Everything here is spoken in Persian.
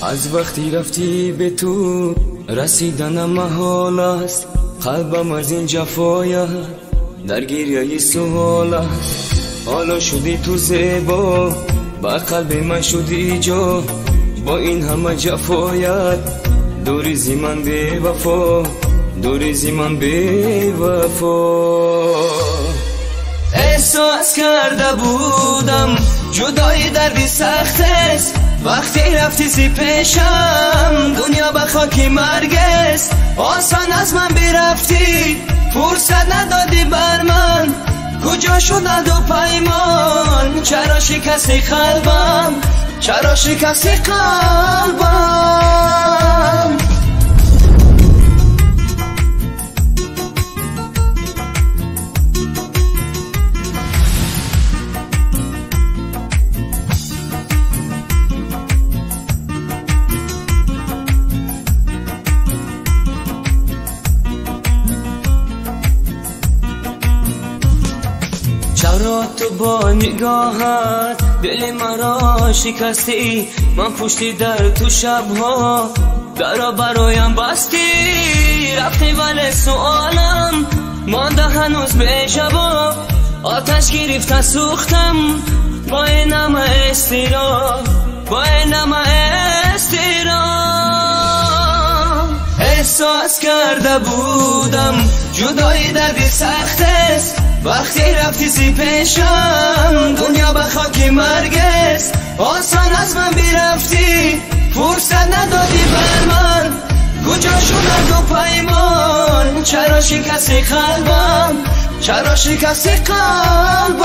از وقتی رفتی به تو رسیدنم محال است، قلبم از این جفایت در گریه سوال است. حالا شدی تو زیبا، با قلب من شدی جا، با این همه جفایت دوری زی من بی وفا، دوری زی من بی وفا. احساس کرده بودم جدایی دردی سخت است، وقتی رفتی زی پیشم دنیا به خاکی مرگ است. آسان از من برفتی، فرصت ندادی بر من، کجا شد دو پیمان؟ چرا شکستی قلبم؟ چرا شکستی قلبم؟ چرا تو با نگاهت دل مرا شکستی؟ من پشتی در تو شبها درا برایم بستی، رفتی ولی سوالم مانده هنوز به جواب. آتش گرفت سوختم با این همه استراب، با این همه استراب. احساس کرده بودم جدایی دردی سخت است، وقتی رفتی زی پیشم دنیا به خاکی مرگ است. آسان از من برفتی، فرصت ندادی بر من، کجا شد دو پیمان؟ چرا شکستی قلبم؟ چرا شکستی قلبم؟